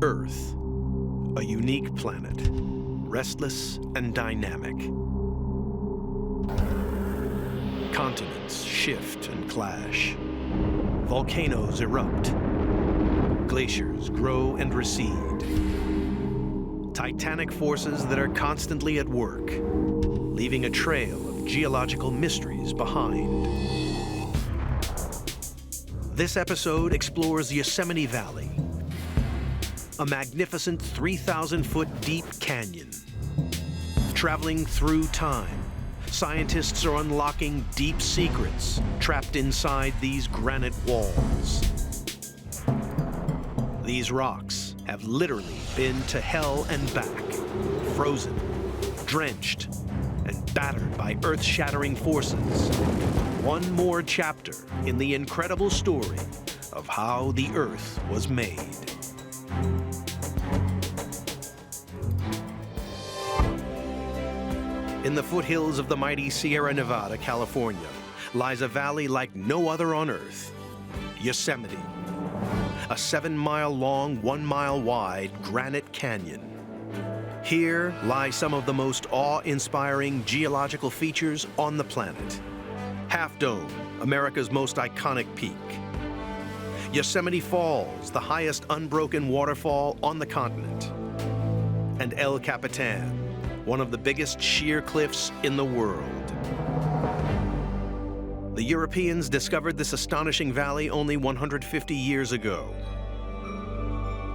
Earth, a unique planet, restless and dynamic. Continents shift and clash. Volcanoes erupt. Glaciers grow and recede. Titanic forces that are constantly at work, leaving a trail of geological mysteries behind. This episode explores Yosemite Valley, a magnificent 3,000-foot deep canyon. Traveling through time, scientists are unlocking deep secrets trapped inside these granite walls. These rocks have literally been to hell and back, frozen, drenched, and battered by earth-shattering forces. One more chapter in the incredible story of how the Earth was made. In the foothills of the mighty Sierra Nevada, California, lies a valley like no other on Earth, Yosemite. A 7-mile-long, 1-mile-wide granite canyon. Here lie some of the most awe-inspiring geological features on the planet. Half Dome, America's most iconic peak. Yosemite Falls, the highest unbroken waterfall on the continent. And El Capitan, one of the biggest sheer cliffs in the world. The Europeans discovered this astonishing valley only 150 years ago.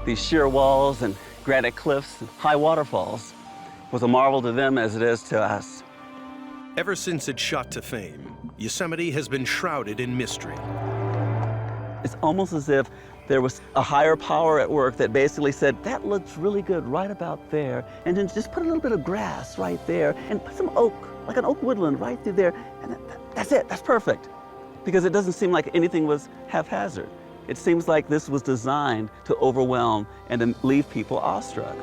These sheer walls and granite cliffs and high waterfalls was a marvel to them as it is to us. Ever since it shot to fame, Yosemite has been shrouded in mystery. It's almost as if there was a higher power at work that basically said, that looks really good right about there, and then just put a little bit of grass right there, and put some oak, like an oak woodland right through there, and that's it, that's perfect. Because it doesn't seem like anything was haphazard. It seems like this was designed to overwhelm and to leave people awestruck.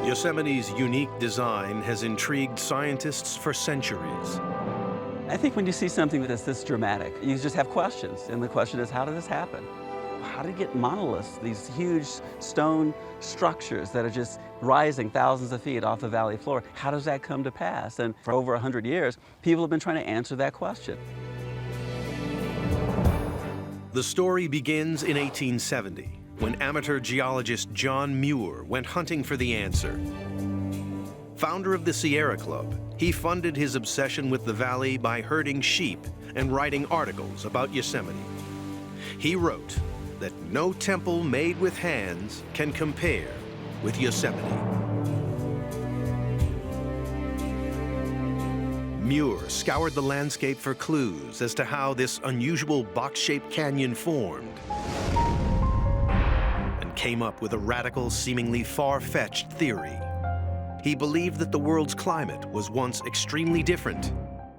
Yosemite's unique design has intrigued scientists for centuries. I think when you see something that's this dramatic, you just have questions. And the question is, how did this happen? How did you get monoliths, these huge stone structures that are just rising thousands of feet off the valley floor? How does that come to pass? And for over 100 years, people have been trying to answer that question. The story begins in 1870, when amateur geologist John Muir went hunting for the answer. Founder of the Sierra Club, he funded his obsession with the valley by herding sheep and writing articles about Yosemite. He wrote that no temple made with hands can compare with Yosemite. Muir scoured the landscape for clues as to how this unusual box-shaped canyon formed, and came up with a radical, seemingly far-fetched theory. He believed that the world's climate was once extremely different,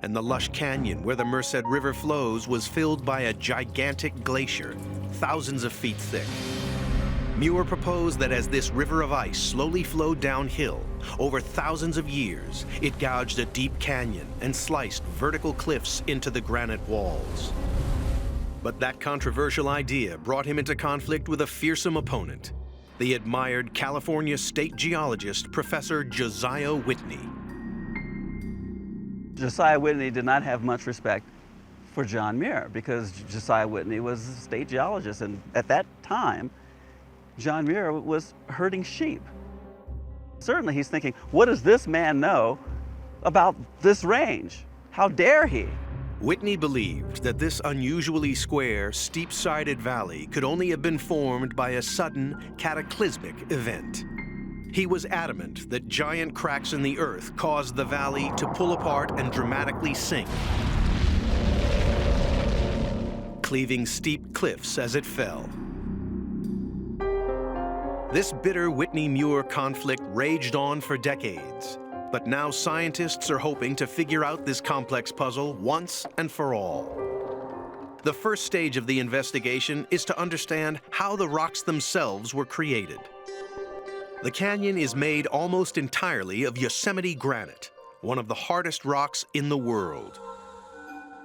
and the lush canyon where the Merced River flows was filled by a gigantic glacier, thousands of feet thick. Muir proposed that as this river of ice slowly flowed downhill, over thousands of years, it gouged a deep canyon and sliced vertical cliffs into the granite walls. But that controversial idea brought him into conflict with a fearsome opponent, the admired California state geologist, Professor Josiah Whitney. Josiah Whitney did not have much respect for John Muir because Josiah Whitney was a state geologist, and at that time, John Muir was herding sheep. Certainly he's thinking, what does this man know about this range? How dare he? Whitney believed that this unusually square, steep-sided valley could only have been formed by a sudden, cataclysmic event. He was adamant that giant cracks in the earth caused the valley to pull apart and dramatically sink, cleaving steep cliffs as it fell. This bitter Whitney-Muir conflict raged on for decades, but now scientists are hoping to figure out this complex puzzle once and for all. The first stage of the investigation is to understand how the rocks themselves were created. The canyon is made almost entirely of Yosemite granite, one of the hardest rocks in the world.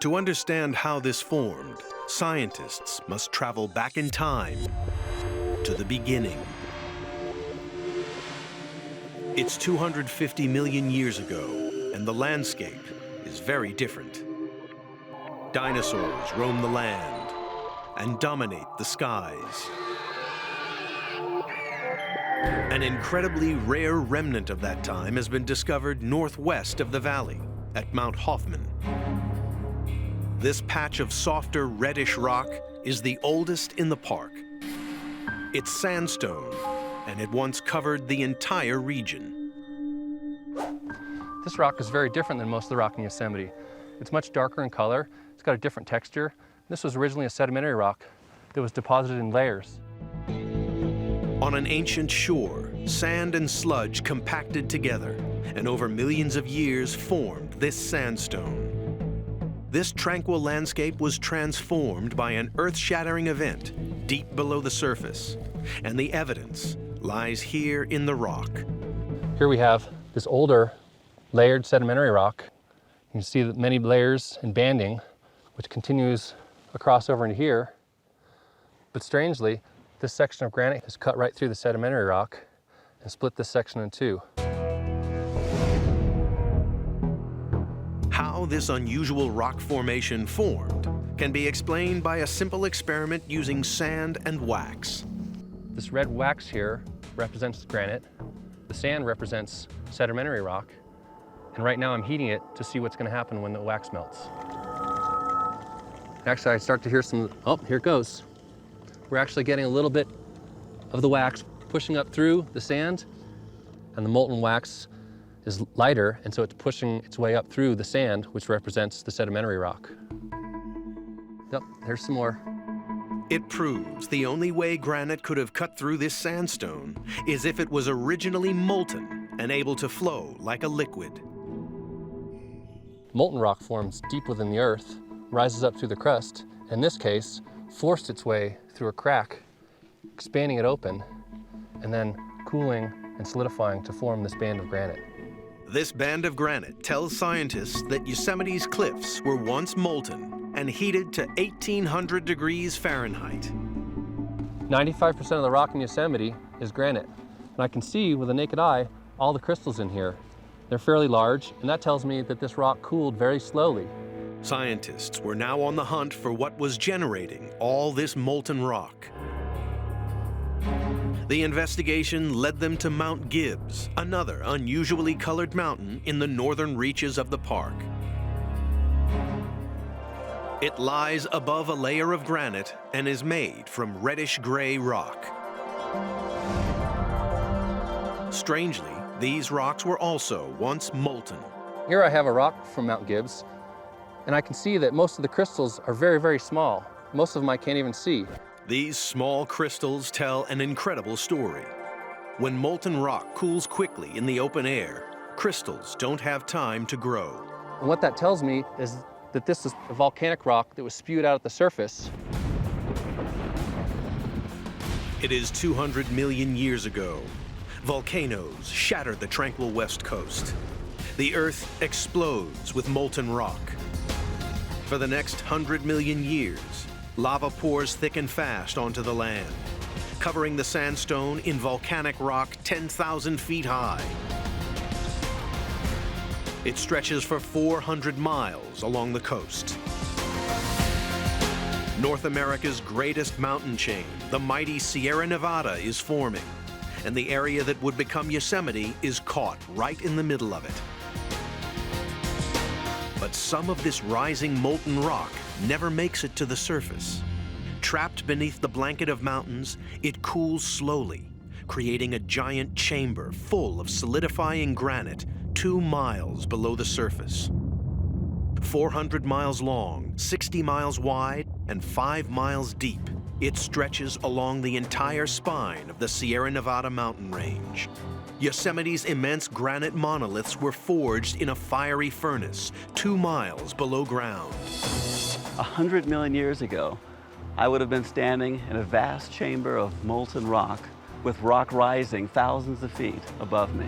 To understand how this formed, scientists must travel back in time to the beginning. It's 250 million years ago, and the landscape is very different. Dinosaurs roam the land and dominate the skies. An incredibly rare remnant of that time has been discovered northwest of the valley at Mount Hoffman. This patch of softer reddish rock is the oldest in the park. It's sandstone, and it once covered the entire region. This rock is very different than most of the rock in Yosemite. It's much darker in color. It's got a different texture. This was originally a sedimentary rock that was deposited in layers. On an ancient shore, sand and sludge compacted together, and over millions of years formed this sandstone. This tranquil landscape was transformed by an earth-shattering event deep below the surface, and the evidence lies here in the rock. Here we have this older, layered sedimentary rock. You can see that many layers and banding, which continues across over into here. But strangely, this section of granite has cut right through the sedimentary rock and split this section in two. How this unusual rock formation formed can be explained by a simple experiment using sand and wax. This red wax here represents granite. The sand represents sedimentary rock. And right now I'm heating it to see what's going to happen when the wax melts. Actually, I start to hear some, oh, here it goes. We're actually getting a little bit of the wax pushing up through the sand, and the molten wax is lighter, and so it's pushing its way up through the sand, which represents the sedimentary rock. Yep, there's some more. It proves the only way granite could have cut through this sandstone is if it was originally molten and able to flow like a liquid. Molten rock forms deep within the earth, rises up through the crust, in this case, forced its way through a crack, expanding it open, and then cooling and solidifying to form this band of granite. This band of granite tells scientists that Yosemite's cliffs were once molten and heated to 1,800 degrees Fahrenheit. 95% of the rock in Yosemite is granite, and I can see with the naked eye all the crystals in here. They're fairly large, and that tells me that this rock cooled very slowly. Scientists were now on the hunt for what was generating all this molten rock. The investigation led them to Mount Gibbs, another unusually colored mountain in the northern reaches of the park. It lies above a layer of granite and is made from reddish-gray rock. Strangely, these rocks were also once molten. Here I have a rock from Mount Gibbs, and I can see that most of the crystals are very, very small. Most of them I can't even see. These small crystals tell an incredible story. When molten rock cools quickly in the open air, crystals don't have time to grow. And what that tells me is that this is a volcanic rock that was spewed out at the surface. It is 200 million years ago. Volcanoes shatter the tranquil west coast. The earth explodes with molten rock. For the next 100 million years, lava pours thick and fast onto the land, covering the sandstone in volcanic rock 10,000 feet high. It stretches for 400 miles along the coast. North America's greatest mountain chain, the mighty Sierra Nevada, is forming, and the area that would become Yosemite is caught right in the middle of it. But some of this rising molten rock never makes it to the surface. Trapped beneath the blanket of mountains, it cools slowly, creating a giant chamber full of solidifying granite 2 miles below the surface. 400 miles long, 60 miles wide, and 5 miles deep, it stretches along the entire spine of the Sierra Nevada mountain range. Yosemite's immense granite monoliths were forged in a fiery furnace 2 miles below ground. 100 million years ago, I would have been standing in a vast chamber of molten rock with rock rising thousands of feet above me.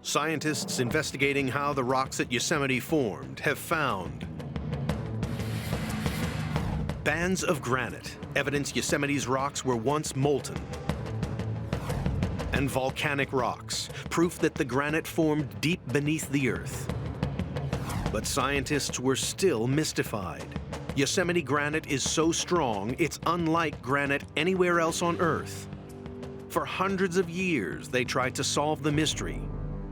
Scientists investigating how the rocks at Yosemite formed have found Bands of granite evidence Yosemite's rocks were once molten. And volcanic rocks, proof that the granite formed deep beneath the earth. But scientists were still mystified. Yosemite granite is so strong, it's unlike granite anywhere else on Earth. For hundreds of years, they tried to solve the mystery,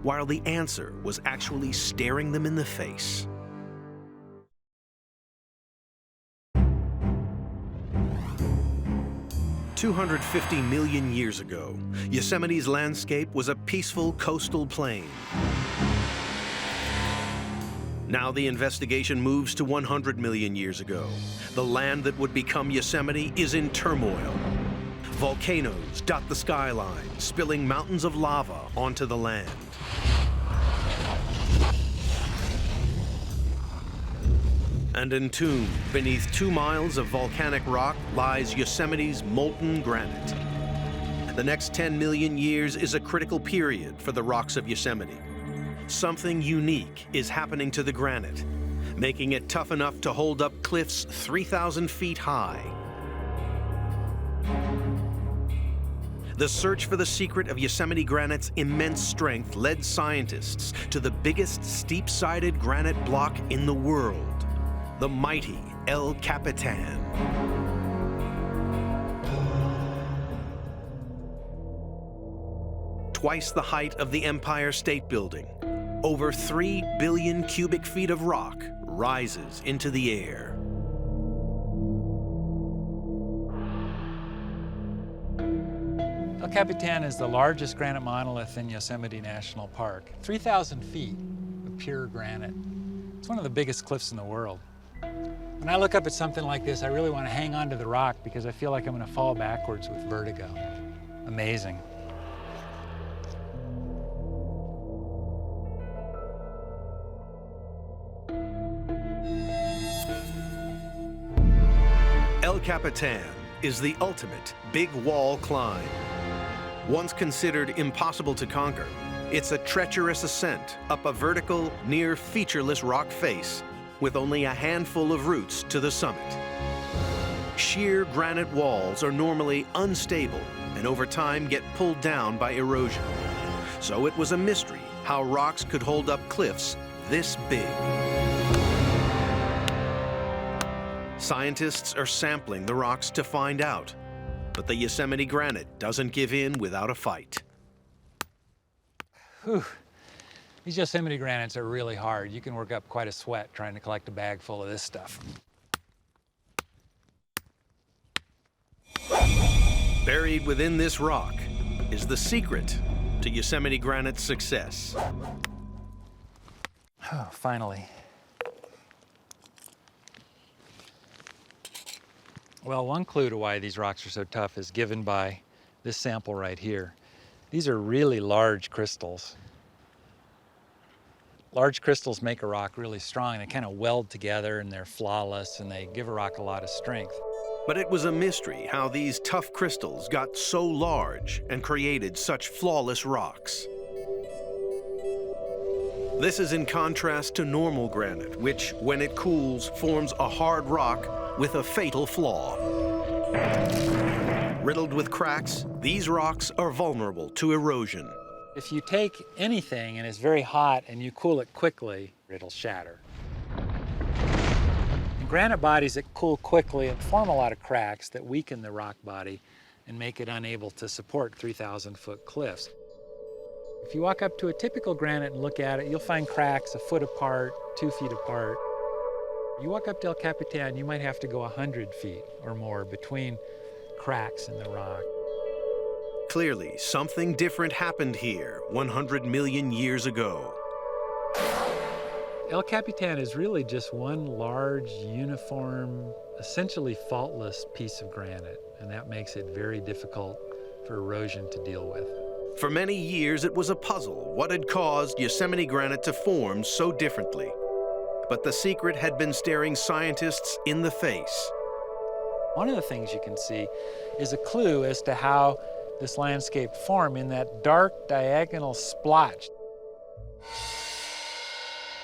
while the answer was actually staring them in the face. "250 million years ago, Yosemite's landscape was a peaceful coastal plain. Now the investigation moves to 100 million years ago. The land that would become Yosemite is in turmoil. Volcanoes dot the skyline, spilling mountains of lava onto the land. And entombed beneath 2 miles of volcanic rock lies Yosemite's molten granite. The next 10 million years is a critical period for the rocks of Yosemite. Something unique is happening to the granite, making it tough enough to hold up cliffs 3,000 feet high. The search for the secret of Yosemite granite's immense strength led scientists to the biggest steep-sided granite block in the world, the mighty El Capitan. Twice the height of the Empire State Building, over 3 billion cubic feet of rock rises into the air. El Capitan is the largest granite monolith in Yosemite National Park. 3,000 feet of pure granite. It's one of the biggest cliffs in the world. When I look up at something like this, I really want to hang on to the rock because I feel like I'm going to fall backwards with vertigo. Amazing. El Capitan is the ultimate big wall climb. Once considered impossible to conquer, it's a treacherous ascent up a vertical, near featureless rock face with only a handful of routes to the summit. Sheer granite walls are normally unstable and over time get pulled down by erosion. So it was a mystery how rocks could hold up cliffs this big. Scientists are sampling the rocks to find out, but the Yosemite granite doesn't give in without a fight. Whew. These Yosemite granites are really hard. You can work up quite a sweat trying to collect a bag full of this stuff. Buried within this rock is the secret to Yosemite granite's success. Oh, finally. Well, one clue to why these rocks are so tough is given by this sample right here. These are really large crystals. Large crystals make a rock really strong. They kind of weld together and they're flawless and they give a rock a lot of strength. But it was a mystery how these tough crystals got so large and created such flawless rocks. This is in contrast to normal granite, which, when it cools, forms a hard rock with a fatal flaw. Riddled with cracks, these rocks are vulnerable to erosion. If you take anything and it's very hot and you cool it quickly, it'll shatter. And granite bodies that cool quickly and form a lot of cracks that weaken the rock body and make it unable to support 3,000-foot cliffs. If you walk up to a typical granite and look at it, you'll find cracks 1 foot apart, 2 feet apart. You walk up to El Capitan, you might have to go 100 feet or more between cracks in the rock. Clearly, something different happened here 100 million years ago. El Capitan is really just one large, uniform, essentially faultless piece of granite, and that makes it very difficult for erosion to deal with. For many years, it was a puzzle what had caused Yosemite granite to form so differently. But the secret had been staring scientists in the face. One of the things you can see is a clue as to how this landscape formed in that dark diagonal splotch.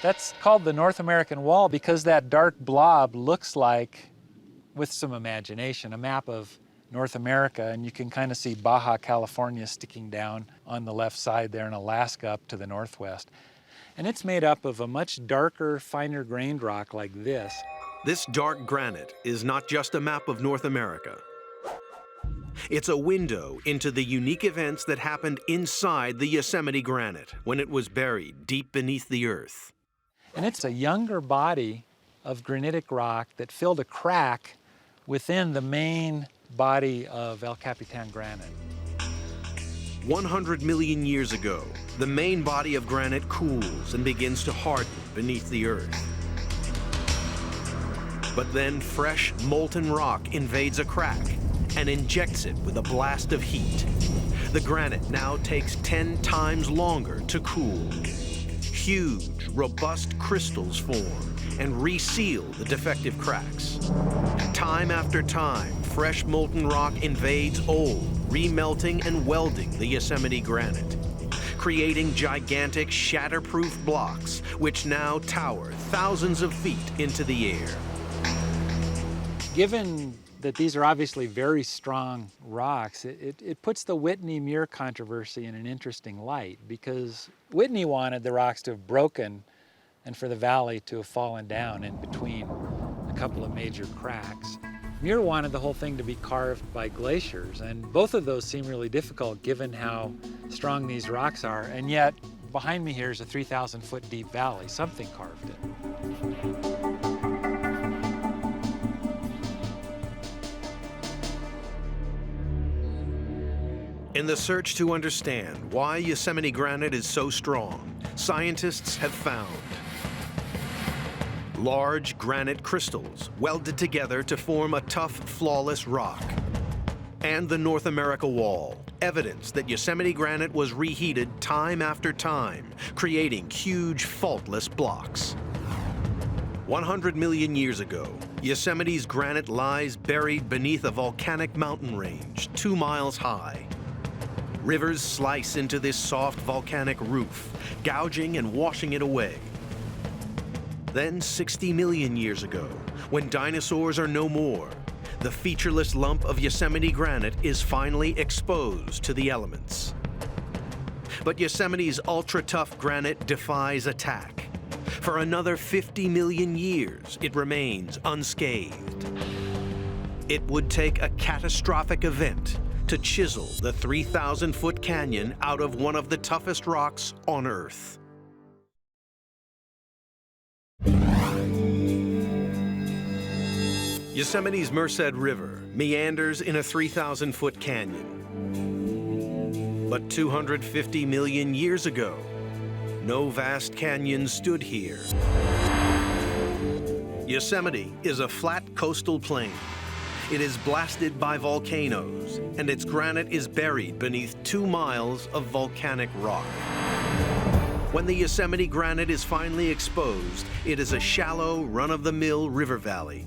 That's called the North American Wall because that dark blob looks like with some imagination, a map of North America, and you can kind of see Baja California sticking down on the left side there and Alaska up to the northwest. And it's made up of a much darker, finer grained rock like this. This dark granite is not just a map of North America. It's a window into the unique events that happened inside the Yosemite granite when it was buried deep beneath the earth. And it's a younger body of granitic rock that filled a crack within the main body of El Capitan granite. 100 million years ago, the main body of granite cools and begins to harden beneath the earth. But then fresh, molten rock invades a crack and injects it with a blast of heat. The granite now takes 10 times longer to cool. Huge, robust crystals form and reseal the defective cracks. Time after time, fresh molten rock invades old, remelting and welding the Yosemite granite, creating gigantic shatterproof blocks which now tower thousands of feet into the air. Given that these are obviously very strong rocks, it puts the Whitney-Muir controversy in an interesting light, because Whitney wanted the rocks to have broken and for the valley to have fallen down in between a couple of major cracks. Muir wanted the whole thing to be carved by glaciers, and both of those seem really difficult given how strong these rocks are, and yet behind me here is a 3,000-foot deep valley. Something carved it. In the search to understand why Yosemite granite is so strong, scientists have found large granite crystals welded together to form a tough, flawless rock, and the North America Wall, evidence that Yosemite granite was reheated time after time, creating huge faultless blocks. 100 million years ago, Yosemite's granite lies buried beneath a volcanic mountain range 2 miles high. Rivers slice into this soft volcanic roof, gouging and washing it away. Then 60 million years ago, when dinosaurs are no more, the featureless lump of Yosemite granite is finally exposed to the elements. But Yosemite's ultra-tough granite defies attack. For another 50 million years, it remains unscathed. It would take a catastrophic event to chisel the 3,000-foot canyon out of one of the toughest rocks on Earth. Yosemite's Merced River meanders in a 3,000-foot canyon. But 250 million years ago, no vast canyon stood here. Yosemite is a flat coastal plain. It is blasted by volcanoes, and its granite is buried beneath 2 miles of volcanic rock. When the Yosemite granite is finally exposed, it is a shallow, run-of-the-mill river valley.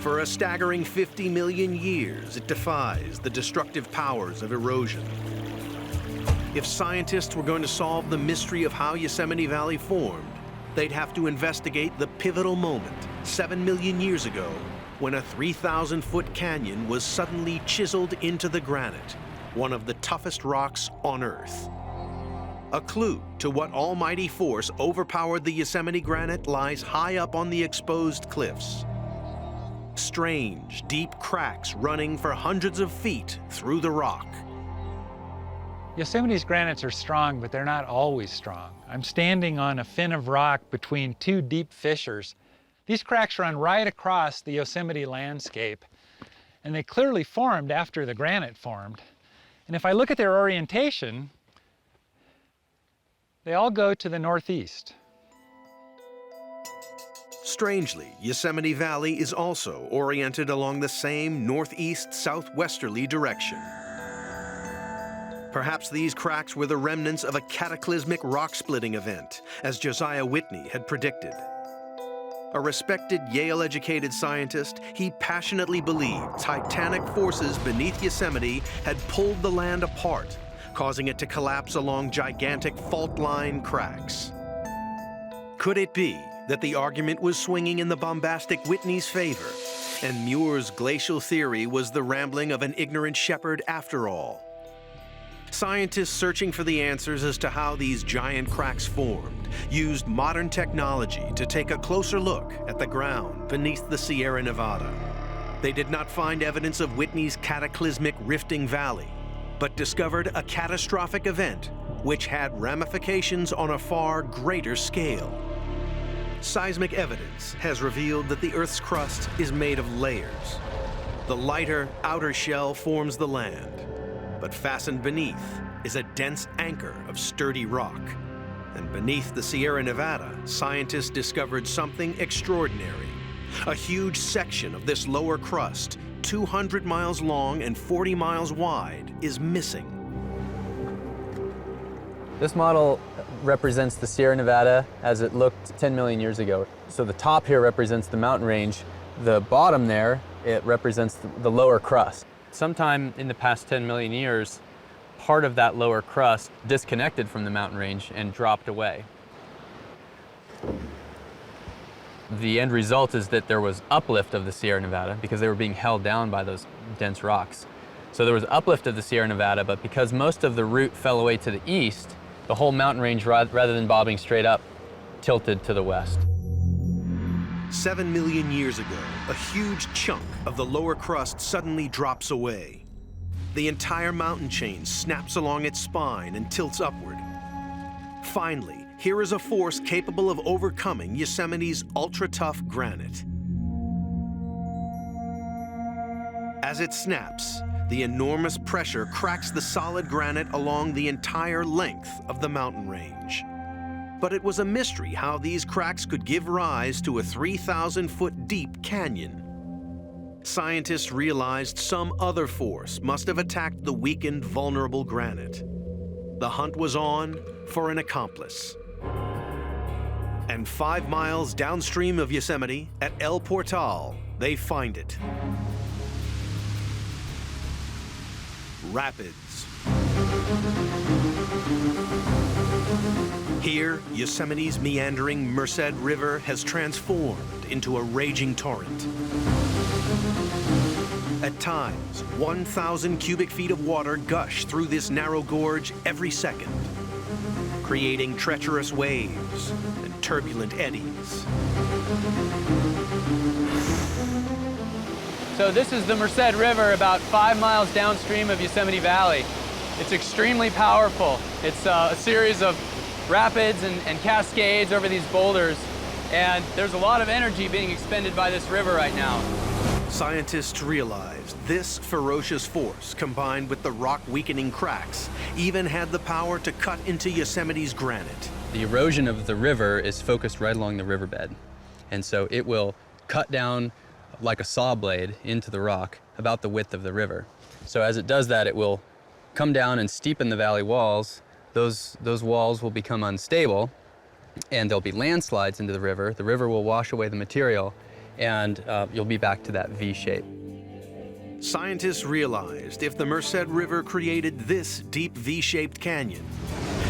For a staggering 50 million years, it defies the destructive powers of erosion. If scientists were going to solve the mystery of how Yosemite Valley formed, they'd have to investigate the pivotal moment 7 million years ago, when a 3,000-foot canyon was suddenly chiseled into the granite, one of the toughest rocks on Earth. A clue to what almighty force overpowered the Yosemite granite lies high up on the exposed cliffs. Strange, deep cracks running for hundreds of feet through the rock. Yosemite's granites are strong, but they're not always strong. I'm standing on a fin of rock between 2 deep fissures. These cracks run right across the Yosemite landscape, and they clearly formed after the granite formed. And if I look at their orientation, they all go to the northeast. Strangely, Yosemite Valley is also oriented along the same northeast-southwesterly direction. Perhaps these cracks were the remnants of a cataclysmic rock-splitting event, as Josiah Whitney had predicted. A respected Yale-educated scientist, he passionately believed titanic forces beneath Yosemite had pulled the land apart, causing it to collapse along gigantic fault-line cracks. Could it be that the argument was swinging in the bombastic Whitney's favor, And Muir's glacial theory was the rambling of an ignorant shepherd after all. Scientists searching for the answers as to how these giant cracks formed used modern technology to take a closer look at the ground beneath the Sierra Nevada. They did not find evidence of Whitney's cataclysmic rifting valley, but discovered a catastrophic event which had ramifications on a far greater scale. Seismic evidence has revealed that the Earth's crust is made of layers. The lighter outer shell forms the land, but fastened beneath is a dense anchor of sturdy rock. And beneath the Sierra Nevada, scientists discovered something extraordinary. A huge section of this lower crust, 200 miles long and 40 miles wide, is missing. This model represents the Sierra Nevada as it looked 10 million years ago. So the top here represents the mountain range. The bottom there, it represents the lower crust. Sometime in the past 10 million years, part of that lower crust disconnected from the mountain range and dropped away. The end result is that there was uplift of the Sierra Nevada because they were being held down by those dense rocks. So there was uplift of the Sierra Nevada, but because most of the route fell away to the east, the whole mountain range, rather than bobbing straight up, tilted to the west. 7 million years ago, a huge chunk of the lower crust suddenly drops away. The entire mountain chain snaps along its spine and tilts upward. Finally, here is a force capable of overcoming Yosemite's ultra-tough granite. As it snaps, the enormous pressure cracks the solid granite along the entire length of the mountain range. But it was a mystery how these cracks could give rise to a 3,000-foot deep canyon. Scientists realized some other force must have attacked the weakened, vulnerable granite. The hunt was on for an accomplice. And 5 miles downstream of Yosemite, at El Portal, they find it. Rapids. Here, Yosemite's meandering Merced River has transformed into a raging torrent. At times, 1,000 cubic feet of water gush through this narrow gorge every second, creating treacherous waves and turbulent eddies. So this is the Merced River about 5 miles downstream of Yosemite Valley. It's extremely powerful. It's a series of rapids and cascades over these boulders, and there's a lot of energy being expended by this river right now. Scientists realized this ferocious force, combined with the rock-weakening cracks, even had the power to cut into Yosemite's granite. The erosion of the river is focused right along the riverbed, and so it will cut down like a saw blade into the rock about the width of the river. So as it does that, it will come down and steepen the valley walls. Those walls will become unstable, and there'll be landslides into the river. The river will wash away the material, and you'll be back to that V shape. Scientists realized if the Merced River created this deep V-shaped canyon,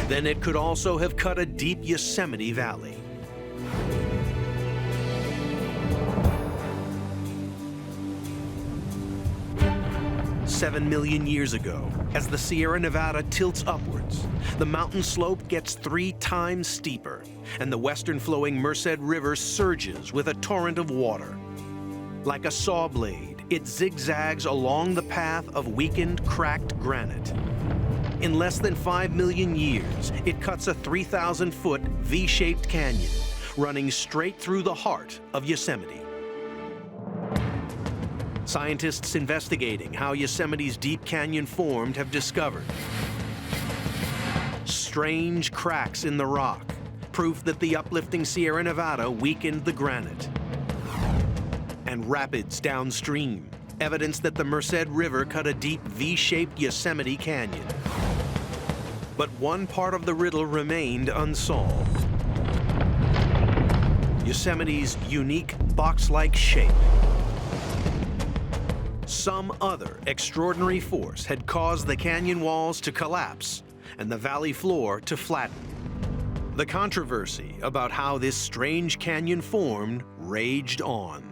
then it could also have cut a deep Yosemite Valley. "7 million years ago, as the Sierra Nevada tilts upwards, the mountain slope gets 3 times steeper, and the western flowing Merced River surges with a torrent of water. Like a saw blade, it zigzags along the path of weakened, cracked granite. In less than 5 million years, it cuts a 3,000-foot V-shaped canyon, running straight through the heart of Yosemite. Scientists investigating how Yosemite's deep canyon formed have discovered strange cracks in the rock, proof that the uplifting Sierra Nevada weakened the granite. And rapids downstream, evidence that the Merced River cut a deep V-shaped Yosemite canyon. But one part of the riddle remained unsolved: Yosemite's unique box-like shape. Some other extraordinary force had caused the canyon walls to collapse and the valley floor to flatten. The controversy about how this strange canyon formed raged on.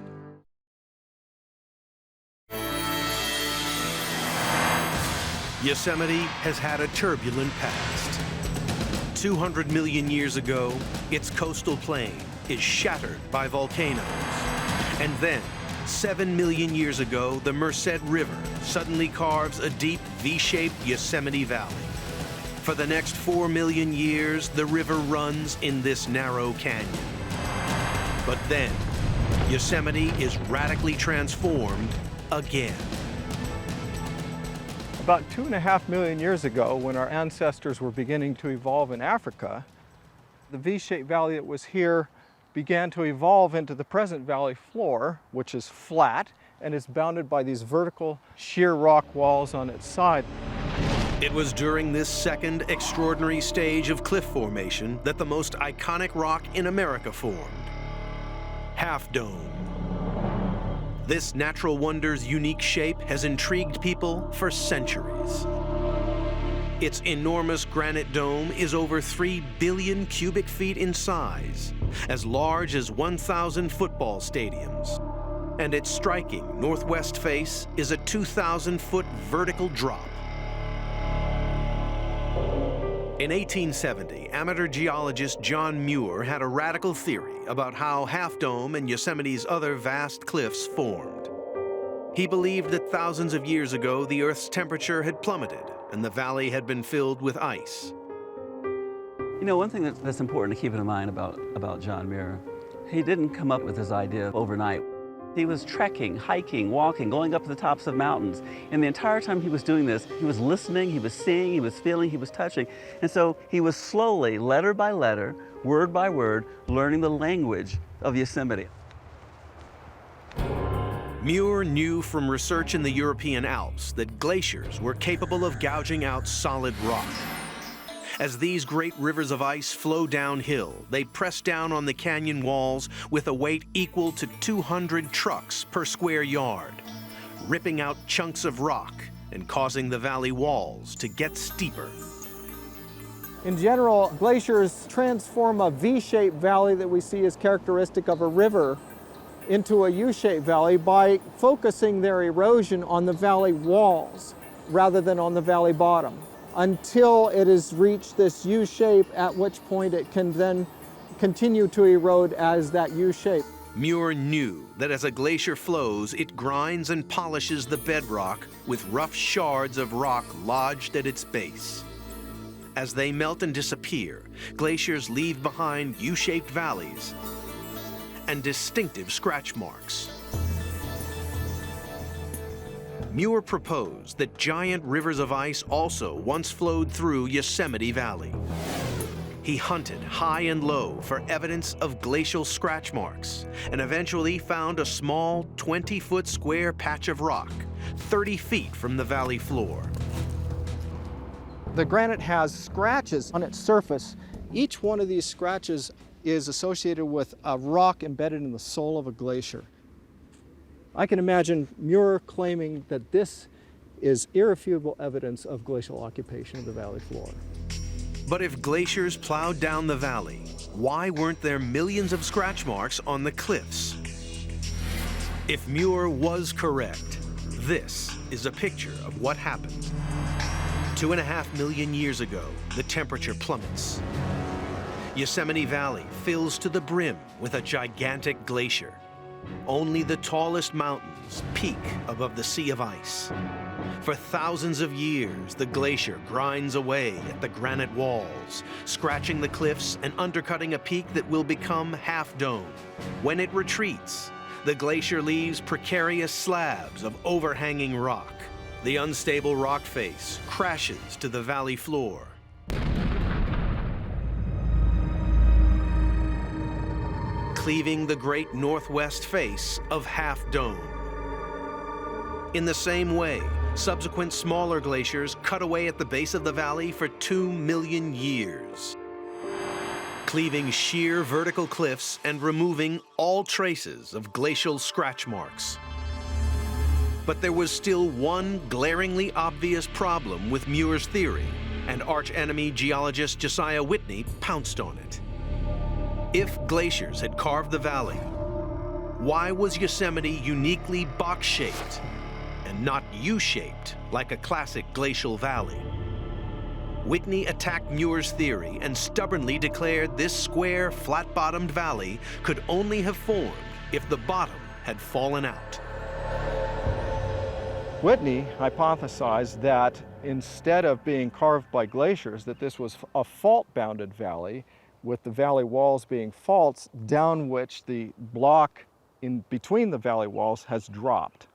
Yosemite has had a turbulent past. 200 million years ago, its coastal plain is shattered by volcanoes. And then, 7 million years ago, the Merced River suddenly carves a deep V-shaped Yosemite Valley. For the next 4 million years, the river runs in this narrow canyon. But then, Yosemite is radically transformed again. About 2.5 million years ago, when our ancestors were beginning to evolve in Africa, the V-shaped valley that was here began to evolve into the present valley floor, which is flat and is bounded by these vertical sheer rock walls on its side. It was during this second extraordinary stage of cliff formation that the most iconic rock in America formed, Half Dome. This natural wonder's unique shape has intrigued people for centuries. Its enormous granite dome is over 3 billion cubic feet in size, as large as 1,000 football stadiums. And its striking northwest face is a 2,000-foot vertical drop. In 1870, amateur geologist John Muir had a radical theory about how Half Dome and Yosemite's other vast cliffs formed. He believed that thousands of years ago, the Earth's temperature had plummeted and the valley had been filled with ice. You know, one thing that's important to keep in mind about John Muir, he didn't come up with his idea overnight. He was trekking, hiking, walking, going up to the tops of mountains. And the entire time he was doing this, he was listening, he was seeing, he was feeling, he was touching. And so he was slowly, letter by letter, word by word, learning the language of Yosemite. Muir knew from research in the European Alps that glaciers were capable of gouging out solid rock. As these great rivers of ice flow downhill, they press down on the canyon walls with a weight equal to 200 trucks per square yard, ripping out chunks of rock and causing the valley walls to get steeper. In general, glaciers transform a V-shaped valley that we see as characteristic of a river into a U-shaped valley by focusing their erosion on the valley walls rather than on the valley bottom, until it has reached this U shape, at which point it can then continue to erode as that U shape. Muir knew that as a glacier flows, it grinds and polishes the bedrock with rough shards of rock lodged at its base. As they melt and disappear, glaciers leave behind U-shaped valleys and distinctive scratch marks. Muir proposed that giant rivers of ice also once flowed through Yosemite Valley. He hunted high and low for evidence of glacial scratch marks and eventually found a small 20-foot square patch of rock 30 feet from the valley floor. The granite has scratches on its surface. Each one of these scratches is associated with a rock embedded in the soul of a glacier. I can imagine Muir claiming that this is irrefutable evidence of glacial occupation of the valley floor. But if glaciers plowed down the valley, why weren't there millions of scratch marks on the cliffs? If Muir was correct, this is a picture of what happened. 2.5 million years ago, the temperature plummets. Yosemite Valley fills to the brim with a gigantic glacier. Only the tallest mountains peak above the sea of ice. For thousands of years, the glacier grinds away at the granite walls, scratching the cliffs and undercutting a peak that will become Half Dome. When it retreats, the glacier leaves precarious slabs of overhanging rock. The unstable rock face crashes to the valley floor. Cleaving the great northwest face of Half Dome. In the same way, subsequent smaller glaciers cut away at the base of the valley for 2 million years, cleaving sheer vertical cliffs and removing all traces of glacial scratch marks. But there was still one glaringly obvious problem with Muir's theory, and arch-enemy geologist Josiah Whitney pounced on it. If glaciers had carved the valley, why was Yosemite uniquely box-shaped and not U-shaped, like a classic glacial valley. Whitney attacked Muir's theory and stubbornly declared this square, flat-bottomed valley could only have formed if the bottom had fallen out. Whitney hypothesized that instead of being carved by glaciers, that this was a fault-bounded valley, with the valley walls being faults down which the block in between the valley walls has dropped.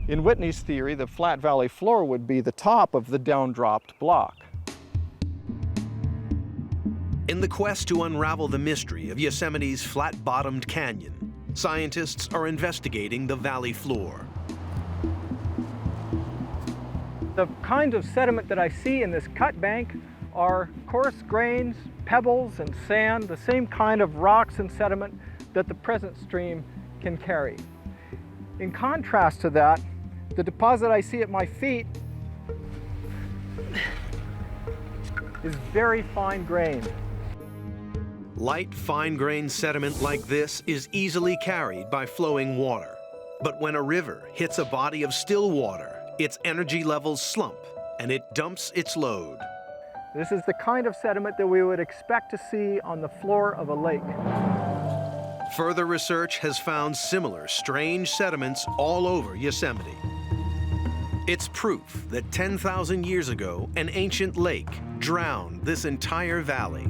In Whitney's theory, the flat valley floor would be the top of the down-dropped block. In the quest to unravel the mystery of Yosemite's flat-bottomed canyon, scientists are investigating the valley floor. The kind of sediment that I see in this cut bank are coarse grains, pebbles, and sand, the same kind of rocks and sediment that the present stream can carry. In contrast to that, the deposit I see at my feet is very fine-grained. Light, fine-grained sediment like this is easily carried by flowing water. But when a river hits a body of still water, its energy levels slump and it dumps its load. This is the kind of sediment that we would expect to see on the floor of a lake. Further research has found similar strange sediments all over Yosemite. It's proof that 10,000 years ago, an ancient lake drowned this entire valley.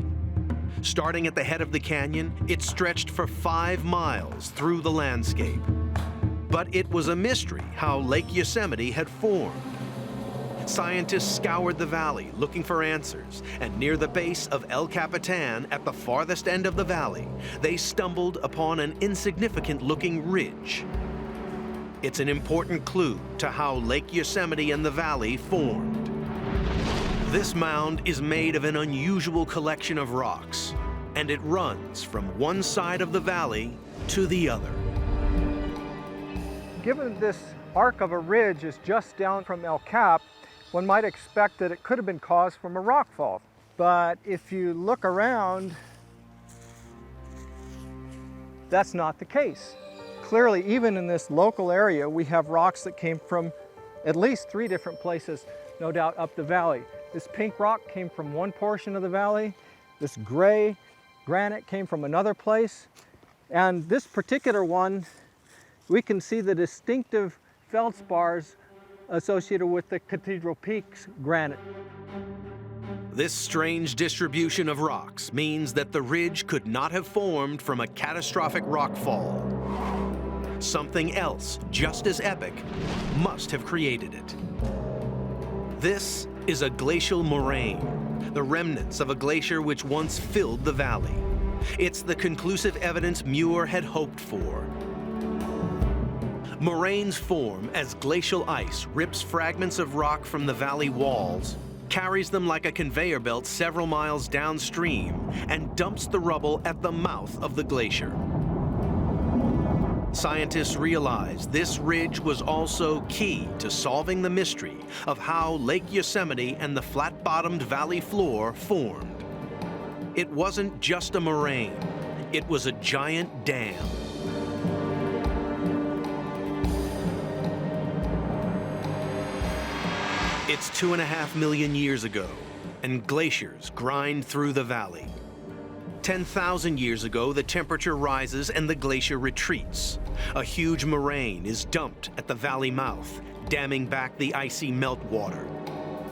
Starting at the head of the canyon, it stretched for 5 miles through the landscape. But it was a mystery how Lake Yosemite had formed. Scientists scoured the valley looking for answers, and near the base of El Capitan, at the farthest end of the valley, they stumbled upon an insignificant-looking ridge. It's an important clue to how Lake Yosemite and the valley formed. This mound is made of an unusual collection of rocks, and it runs from one side of the valley to the other. Given this arc of a ridge is just down from El Cap, one might expect that it could have been caused from a rockfall. But if you look around, that's not the case. Clearly, even in this local area, we have rocks that came from at least 3 different places, no doubt up the valley. This pink rock came from one portion of the valley. This gray granite came from another place. And this particular one, we can see the distinctive feldspars associated with the Cathedral Peaks granite. This strange distribution of rocks means that the ridge could not have formed from a catastrophic rockfall. Something else, just as epic, must have created it. This is a glacial moraine, the remnants of a glacier which once filled the valley. It's the conclusive evidence Muir had hoped for. Moraines form as glacial ice rips fragments of rock from the valley walls, carries them like a conveyor belt several miles downstream, and dumps the rubble at the mouth of the glacier. Scientists realize this ridge was also key to solving the mystery of how Lake Yosemite and the flat-bottomed valley floor formed. It wasn't just a moraine, it was a giant dam. It's 2.5 million years ago, and glaciers grind through the valley. 10,000 years ago, the temperature rises and the glacier retreats. A huge moraine is dumped at the valley mouth, damming back the icy meltwater.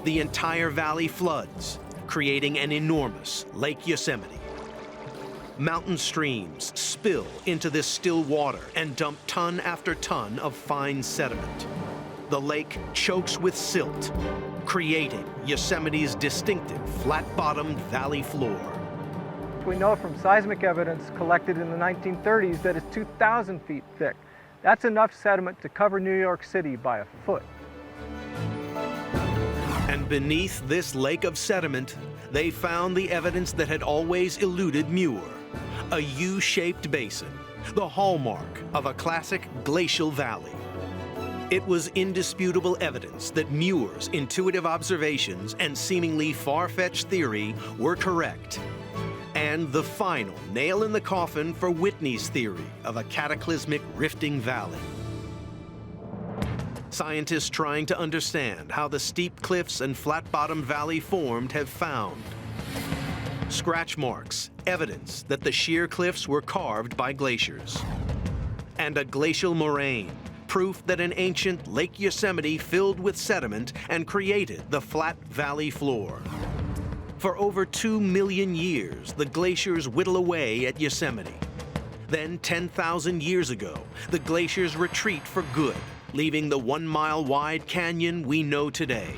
The entire valley floods, creating an enormous Lake Yosemite. Mountain streams spill into this still water and dump ton after ton of fine sediment. The lake chokes with silt, creating Yosemite's distinctive flat-bottomed valley floor. We know from seismic evidence collected in the 1930s that it's 2,000 feet thick. That's enough sediment to cover New York City by a foot. And beneath this lake of sediment, they found the evidence that had always eluded Muir, a U-shaped basin, the hallmark of a classic glacial valley. It was indisputable evidence that Muir's intuitive observations and seemingly far-fetched theory were correct. And the final nail in the coffin for Whitney's theory of a cataclysmic rifting valley. Scientists trying to understand how the steep cliffs and flat-bottomed valley formed have found scratch marks, evidence that the sheer cliffs were carved by glaciers. And a glacial moraine, proof that an ancient Lake Yosemite filled with sediment and created the flat valley floor. For over 2 million years, the glaciers whittle away at Yosemite. Then 10,000 years ago, the glaciers retreat for good, leaving the 1-mile-wide canyon we know today.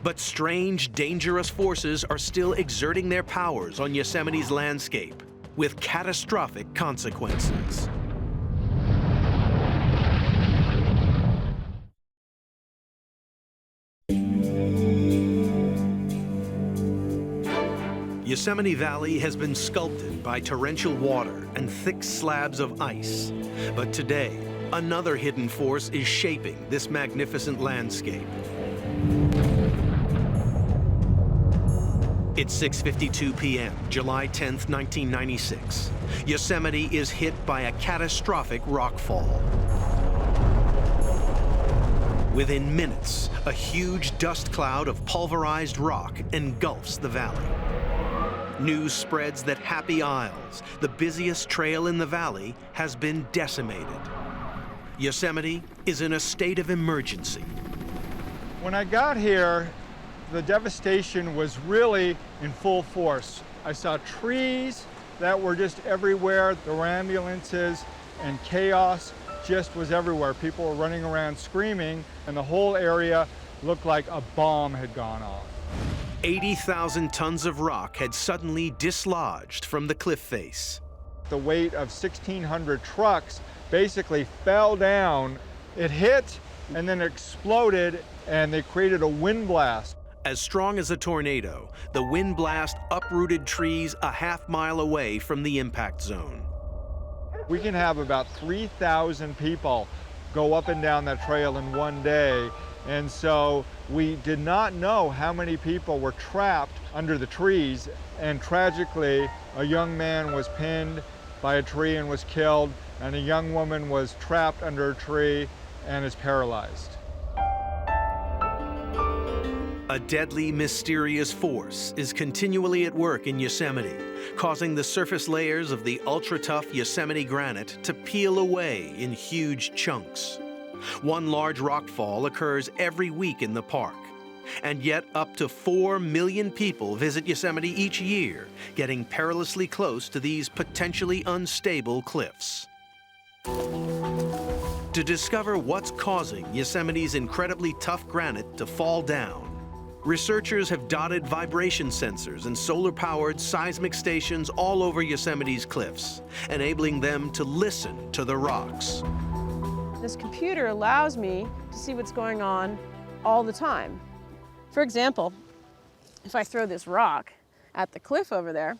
But strange, dangerous forces are still exerting their powers on Yosemite's landscape, with catastrophic consequences. Yosemite Valley has been sculpted by torrential water and thick slabs of ice. But today, another hidden force is shaping this magnificent landscape. It's 6:52 p.m., July 10th, 1996. Yosemite is hit by a catastrophic rockfall. Within minutes, a huge dust cloud of pulverized rock engulfs the valley. News spreads that Happy Isles, the busiest trail in the valley, has been decimated. Yosemite is in a state of emergency. When I got here, the devastation was really in full force. I saw trees that were just everywhere. There were ambulances, and chaos just was everywhere. People were running around screaming, and the whole area looked like a bomb had gone off. 80,000 tons of rock had suddenly dislodged from the cliff face. The weight of 1,600 trucks basically fell down. It hit and then exploded, and they created a wind blast. As strong as a tornado, the wind blast uprooted trees a half-mile away from the impact zone. We can have about 3,000 people go up and down that trail in one day. And so we did not know how many people were trapped under the trees. And tragically, a young man was pinned by a tree and was killed, and a young woman was trapped under a tree and is paralyzed. A deadly, mysterious force is continually at work in Yosemite, causing the surface layers of the ultra-tough Yosemite granite to peel away in huge chunks. One large rockfall occurs every week in the park, and yet up to 4 million people visit Yosemite each year, getting perilously close to these potentially unstable cliffs. To discover what's causing Yosemite's incredibly tough granite to fall down, researchers have dotted vibration sensors and solar-powered seismic stations all over Yosemite's cliffs, enabling them to listen to the rocks. This computer allows me to see what's going on all the time. For example, if I throw this rock at the cliff over there,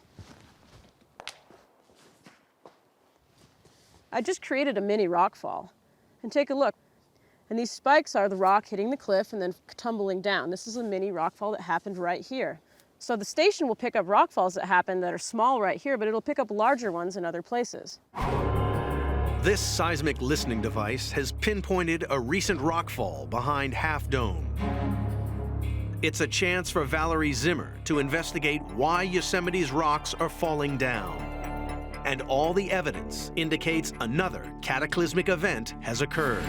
I just created a mini rockfall. And take a look. And these spikes are the rock hitting the cliff and then tumbling down. This is a mini rockfall that happened right here. So the station will pick up rockfalls that happen that are small right here, but it'll pick up larger ones in other places. This seismic listening device has pinpointed a recent rockfall behind Half Dome. It's a chance for Valerie Zimmer to investigate why Yosemite's rocks are falling down. And all the evidence indicates another cataclysmic event has occurred.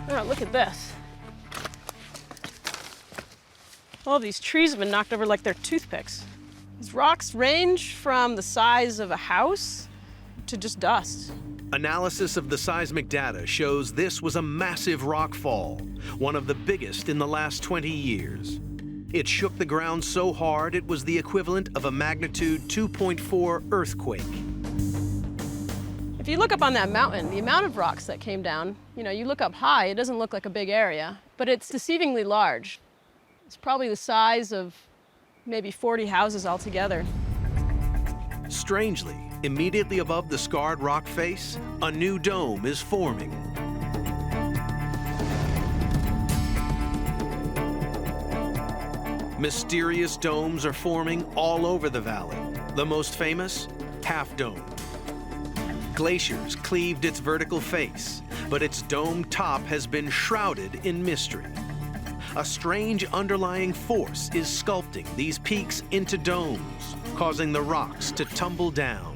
Oh, look at this. All these trees have been knocked over like they're toothpicks. These rocks range from the size of a house to just dust. Analysis of the seismic data shows this was a massive rockfall, one of the biggest in the last 20 years. It shook the ground so hard it was the equivalent of a magnitude 2.4 earthquake. If you look up on that mountain, the amount of rocks that came down, you look up high, it doesn't look like a big area, but it's deceivingly large. It's probably the size of maybe 40 houses altogether. Strangely, immediately above the scarred rock face, a new dome is forming. Mysterious domes are forming all over the valley. The most famous, Half Dome. Glaciers cleaved its vertical face, but its dome top has been shrouded in mystery. A strange underlying force is sculpting these peaks into domes, causing the rocks to tumble down.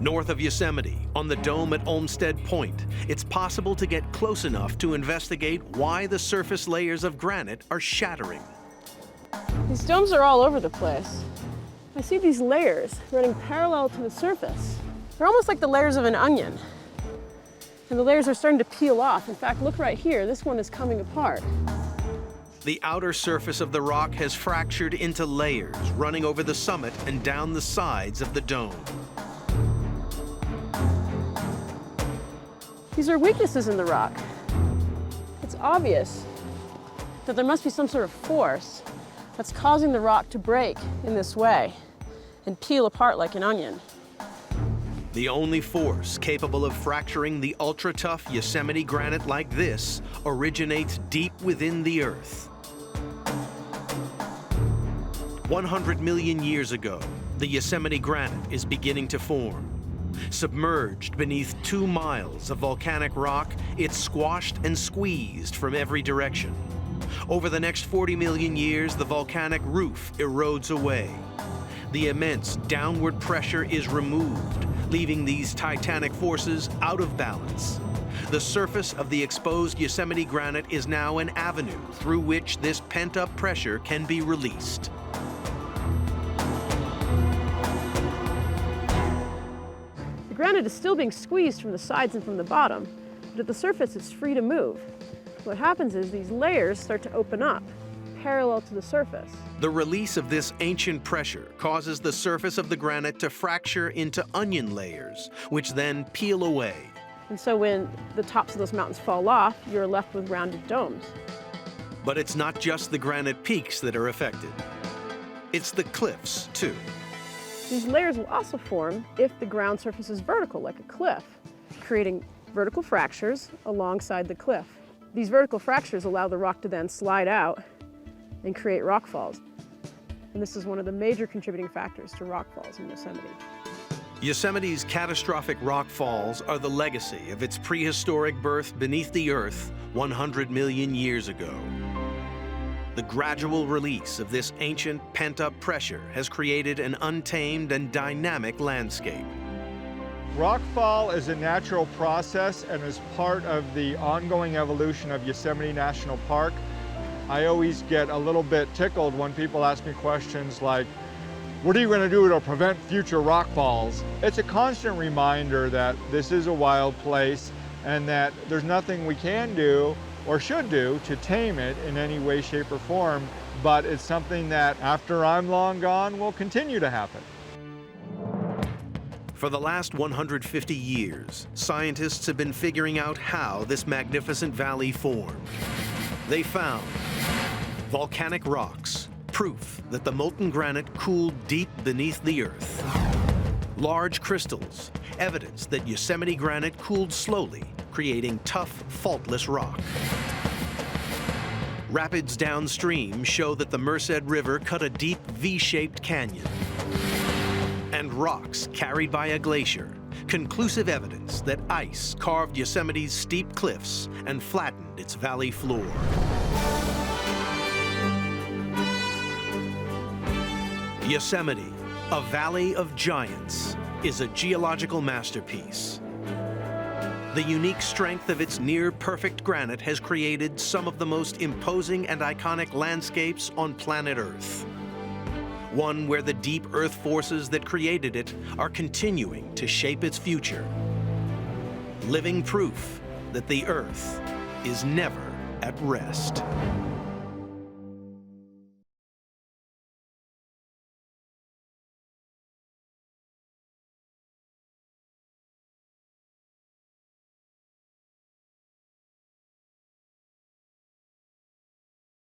North of Yosemite, on the dome at Olmsted Point, it's possible to get close enough to investigate why the surface layers of granite are shattering. These domes are all over the place. I see these layers running parallel to the surface. They're almost like the layers of an onion. And the layers are starting to peel off. In fact, look right here, this one is coming apart. The outer surface of the rock has fractured into layers, running over the summit and down the sides of the dome. These are weaknesses in the rock. It's obvious that there must be some sort of force that's causing the rock to break in this way and peel apart like an onion. The only force capable of fracturing the ultra-tough Yosemite granite like this originates deep within the Earth. 100 million years ago, the Yosemite granite is beginning to form. Submerged beneath 2 miles of volcanic rock, it's squashed and squeezed from every direction. Over the next 40 million years, the volcanic roof erodes away. The immense downward pressure is removed, leaving these titanic forces out of balance. The surface of the exposed Yosemite granite is now an avenue through which this pent-up pressure can be released. The granite is still being squeezed from the sides and from the bottom, but at the surface it's free to move. What happens is these layers start to open up, parallel to the surface. The release of this ancient pressure causes the surface of the granite to fracture into onion layers, which then peel away. And so when the tops of those mountains fall off, you're left with rounded domes. But it's not just the granite peaks that are affected. It's the cliffs, too. These layers will also form if the ground surface is vertical, like a cliff, creating vertical fractures alongside the cliff. These vertical fractures allow the rock to then slide out and create rockfalls. And this is one of the major contributing factors to rockfalls in Yosemite. Yosemite's catastrophic rockfalls are the legacy of its prehistoric birth beneath the Earth 100 million years ago. The gradual release of this ancient pent-up pressure has created an untamed and dynamic landscape. Rockfall is a natural process and is part of the ongoing evolution of Yosemite National Park. I always get a little bit tickled when people ask me questions like, what are you going to do to prevent future rockfalls? It's a constant reminder that this is a wild place and that there's nothing we can do or should do to tame it in any way, shape, or form, but it's something that after I'm long gone will continue to happen. For the last 150 years, scientists have been figuring out how this magnificent valley formed. They found volcanic rocks, proof that the molten granite cooled deep beneath the Earth. Large crystals, evidence that Yosemite granite cooled slowly, creating tough, faultless rock. Rapids downstream show that the Merced River cut a deep V-shaped canyon. And rocks carried by a glacier, conclusive evidence that ice carved Yosemite's steep cliffs and flattened its valley floor. Yosemite, a valley of giants, is a geological masterpiece. The unique strength of its near-perfect granite has created some of the most imposing and iconic landscapes on planet Earth. One where the deep Earth forces that created it are continuing to shape its future. Living proof that the Earth is never at rest.